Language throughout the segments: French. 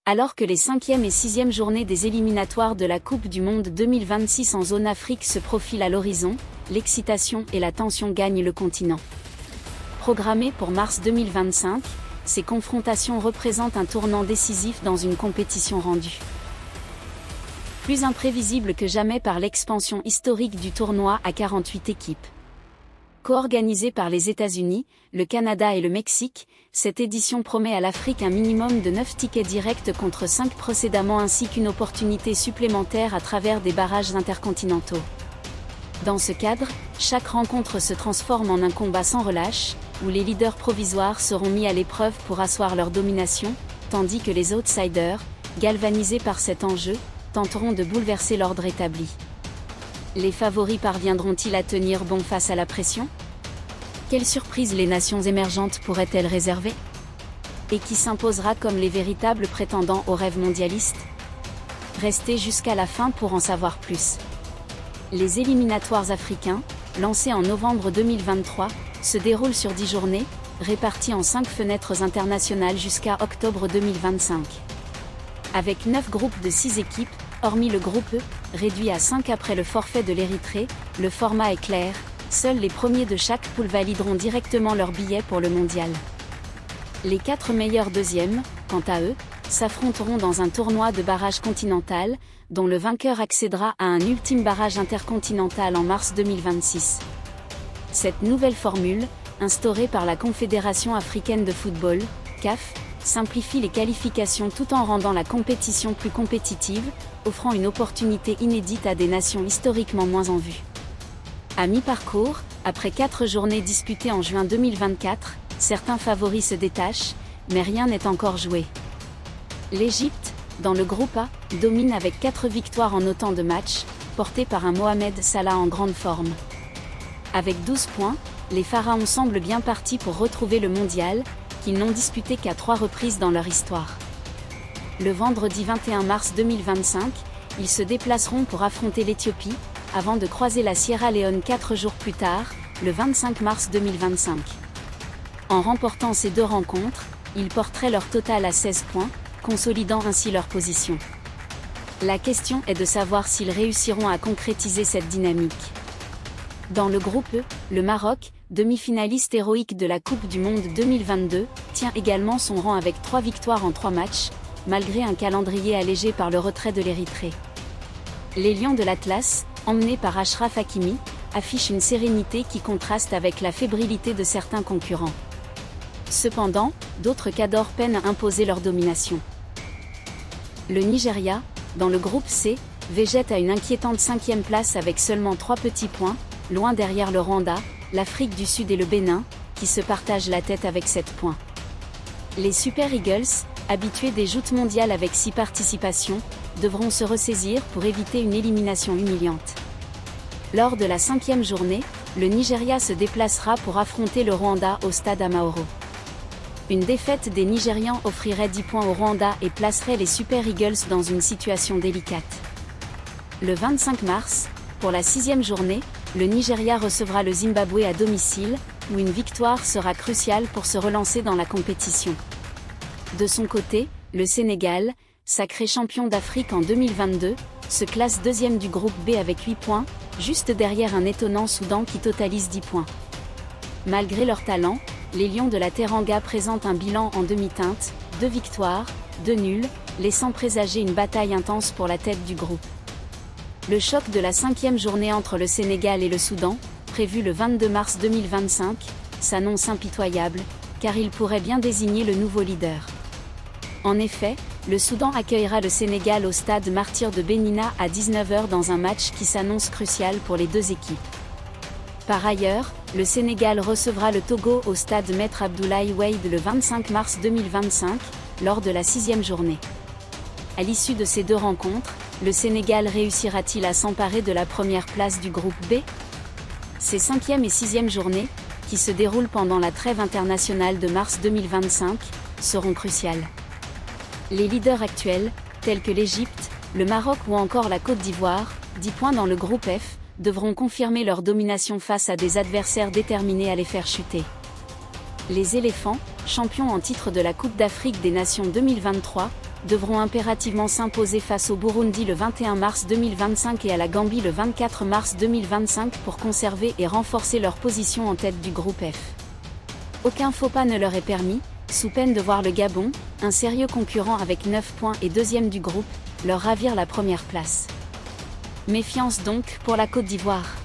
Alors que les 5e et 6e journées des éliminatoires de la Coupe du Monde 2026 en zone Afrique se profilent à l'horizon, l'excitation et la tension gagnent le continent. Programmées pour mars 2025, ces confrontations représentent un tournant décisif dans une compétition rendue plus imprévisible que jamais par l'expansion historique du tournoi à 48 équipes. Co-organisée par les États-Unis, le Canada et le Mexique, cette édition promet à l'Afrique un minimum de 9 tickets directs contre 5 précédemment ainsi qu'une opportunité supplémentaire à travers des barrages intercontinentaux. Dans ce cadre, chaque rencontre se transforme en un combat sans relâche, où les leaders provisoires seront mis à l'épreuve pour asseoir leur domination, tandis que les outsiders, galvanisés par cet enjeu, tenteront de bouleverser l'ordre établi. Les favoris parviendront-ils à tenir bon face à la pression? Quelles surprises les nations émergentes pourraient-elles réserver? Et qui s'imposera comme les véritables prétendants au rêve mondialiste? Restez jusqu'à la fin pour en savoir plus. Les éliminatoires africains, lancés en novembre 2023, se déroulent sur 10 journées, réparties en 5 fenêtres internationales jusqu'à octobre 2025. Avec 9 groupes de 6 équipes, hormis le groupe E, réduit à 5 après le forfait de l'Érythrée, le format est clair, seuls les premiers de chaque poule valideront directement leur billet pour le mondial. Les 4 meilleurs deuxièmes, quant à eux, s'affronteront dans un tournoi de barrage continental, dont le vainqueur accédera à un ultime barrage intercontinental en mars 2026. Cette nouvelle formule, instaurée par la Confédération africaine de football, CAF, simplifie les qualifications tout en rendant la compétition plus compétitive, offrant une opportunité inédite à des nations historiquement moins en vue. À mi-parcours, après 4 journées disputées en juin 2024, certains favoris se détachent, mais rien n'est encore joué. L'Égypte, dans le groupe A, domine avec 4 victoires en autant de matchs, portée par un Mohamed Salah en grande forme. Avec 12 points, les Pharaons semblent bien partis pour retrouver le mondial, qu'ils n'ont disputé qu'à 3 reprises dans leur histoire. Le vendredi 21 mars 2025, ils se déplaceront pour affronter l'Éthiopie, avant de croiser la Sierra Leone 4 jours plus tard, le 25 mars 2025. En remportant ces 2 rencontres, ils porteraient leur total à 16 points, consolidant ainsi leur position. La question est de savoir s'ils réussiront à concrétiser cette dynamique. Dans le groupe E, le Maroc, demi-finaliste héroïque de la Coupe du Monde 2022, tient également son rang avec 3 victoires en 3 matchs, malgré un calendrier allégé par le retrait de l'Érythrée. Les Lions de l'Atlas, emmenés par Achraf Hakimi, affichent une sérénité qui contraste avec la fébrilité de certains concurrents. Cependant, d'autres cadors peinent à imposer leur domination. Le Nigeria, dans le groupe C, végète à une inquiétante 5e place avec seulement 3 petits points, loin derrière le Rwanda, l'Afrique du Sud et le Bénin, qui se partagent la tête avec 7 points. Les Super Eagles, habitués des joutes mondiales avec 6 participations, devront se ressaisir pour éviter une élimination humiliante. Lors de la 5e journée, le Nigeria se déplacera pour affronter le Rwanda au stade Amahoro. Une défaite des Nigérians offrirait 10 points au Rwanda et placerait les Super Eagles dans une situation délicate. Le 25 mars, pour la 6e journée, le Nigeria recevra le Zimbabwe à domicile, où une victoire sera cruciale pour se relancer dans la compétition. De son côté, le Sénégal, sacré champion d'Afrique en 2022, se classe 2e du groupe B avec 8 points, juste derrière un étonnant Soudan qui totalise 10 points. Malgré leur talent, les Lions de la Teranga présentent un bilan en demi-teinte, 2 victoires, 2 nuls, laissant présager une bataille intense pour la tête du groupe. Le choc de la 5e journée entre le Sénégal et le Soudan, prévu le 22 mars 2025, s'annonce impitoyable, car il pourrait bien désigner le nouveau leader. En effet, le Soudan accueillera le Sénégal au stade Martyr de Benina à 19 h dans un match qui s'annonce crucial pour les 2 équipes. Par ailleurs, le Sénégal recevra le Togo au stade Maître Abdoulaye Wade le 25 mars 2025, lors de la 6e journée. À l'issue de ces 2 rencontres, le Sénégal réussira-t-il à s'emparer de la première place du groupe B? Ces 5e et 6e journées, qui se déroulent pendant la trêve internationale de mars 2025, seront cruciales. Les leaders actuels, tels que l'Égypte, le Maroc ou encore la Côte d'Ivoire, 10 points dans le groupe F, devront confirmer leur domination face à des adversaires déterminés à les faire chuter. Les éléphants, champions en titre de la Coupe d'Afrique des Nations 2023, devront impérativement s'imposer face au Burundi le 21 mars 2025 et à la Gambie le 24 mars 2025 pour conserver et renforcer leur position en tête du groupe F. Aucun faux pas ne leur est permis, sous peine de voir le Gabon, un sérieux concurrent avec 9 points et deuxième du groupe, leur ravir la première place. Méfiance donc pour la Côte d'Ivoire.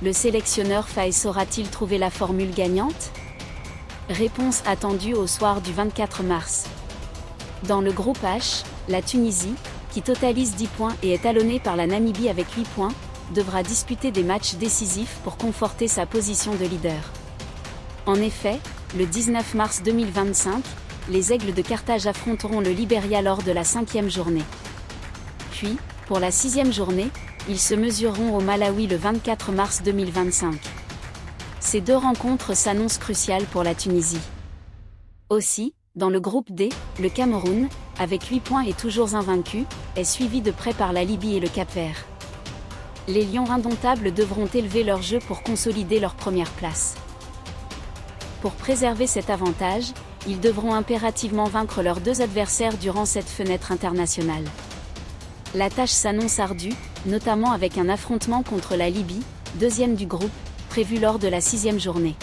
Le sélectionneur Faé saura-t-il trouver la formule gagnante? Réponse attendue au soir du 24 mars. Dans le groupe H, la Tunisie, qui totalise 10 points et est talonnée par la Namibie avec 8 points, devra disputer des matchs décisifs pour conforter sa position de leader. En effet, le 19 mars 2025, les Aigles de Carthage affronteront le Libéria lors de la 5e journée. Puis, pour la 6e journée, ils se mesureront au Malawi le 24 mars 2025. Ces deux rencontres s'annoncent cruciales pour la Tunisie. Aussi, dans le groupe D, le Cameroun, avec 8 points et toujours invaincu, est suivi de près par la Libye et le Cap-Vert. Les Lions indomptables devront élever leur jeu pour consolider leur première place. Pour préserver cet avantage, ils devront impérativement vaincre leurs deux adversaires durant cette fenêtre internationale. La tâche s'annonce ardue, notamment avec un affrontement contre la Libye, deuxième du groupe, prévu lors de la 6e journée.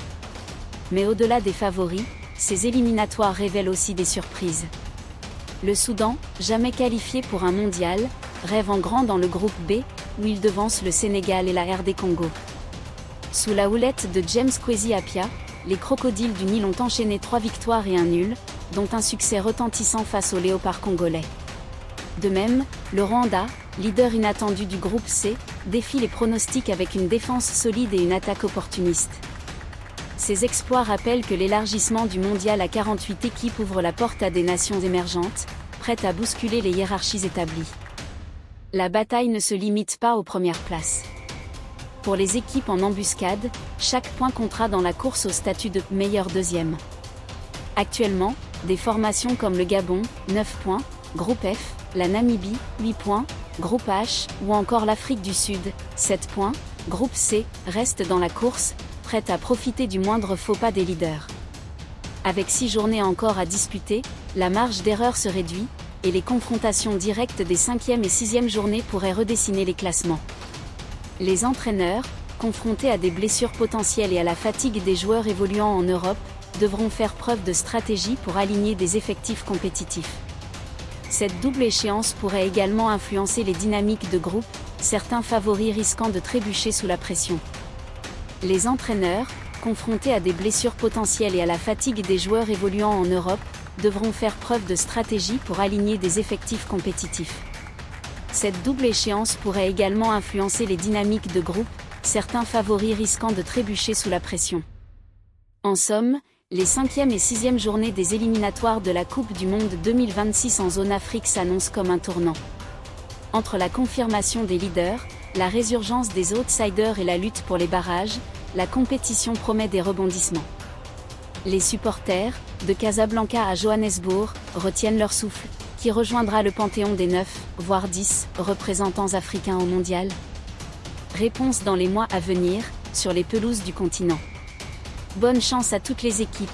Mais au-delà des favoris, ces éliminatoires révèlent aussi des surprises. Le Soudan, jamais qualifié pour un mondial, rêve en grand dans le groupe B, où il devance le Sénégal et la RD Congo. Sous la houlette de James Kwesi Appiah, les Crocodiles du Nil ont enchaîné 3 victoires et un nul, dont un succès retentissant face aux Léopards congolais. De même, le Rwanda, leader inattendu du groupe C, défie les pronostics avec une défense solide et une attaque opportuniste. Ces exploits rappellent que l'élargissement du mondial à 48 équipes ouvre la porte à des nations émergentes, prêtes à bousculer les hiérarchies établies. La bataille ne se limite pas aux premières places. Pour les équipes en embuscade, chaque point comptera dans la course au statut de meilleur deuxième. Actuellement, des formations comme le Gabon, 9 points, groupe F, la Namibie, 8 points, groupe H, ou encore l'Afrique du Sud, 7 points, groupe C, restent dans la course, prêtes à profiter du moindre faux pas des leaders. Avec 6 journées encore à disputer, la marge d'erreur se réduit, et les confrontations directes des 5e et 6e journées pourraient redessiner les classements. Les entraîneurs, confrontés à des blessures potentielles et à la fatigue des joueurs évoluant en Europe, devront faire preuve de stratégie pour aligner des effectifs compétitifs. Cette double échéance pourrait également influencer les dynamiques de groupe, certains favoris risquant de trébucher sous la pression. Les entraîneurs, confrontés à des blessures potentielles et à la fatigue des joueurs évoluant en Europe, devront faire preuve de stratégie pour aligner des effectifs compétitifs. Cette double échéance pourrait également influencer les dynamiques de groupe, certains favoris risquant de trébucher sous la pression. En somme, les 5e et 6e journées des éliminatoires de la Coupe du Monde 2026 en zone Afrique s'annoncent comme un tournant. Entre la confirmation des leaders, la résurgence des outsiders et la lutte pour les barrages, la compétition promet des rebondissements. Les supporters, de Casablanca à Johannesburg, retiennent leur souffle. Qui rejoindra le panthéon des 9, voire 10, représentants africains au mondial? Réponse dans les mois à venir, sur les pelouses du continent. Bonne chance à toutes les équipes.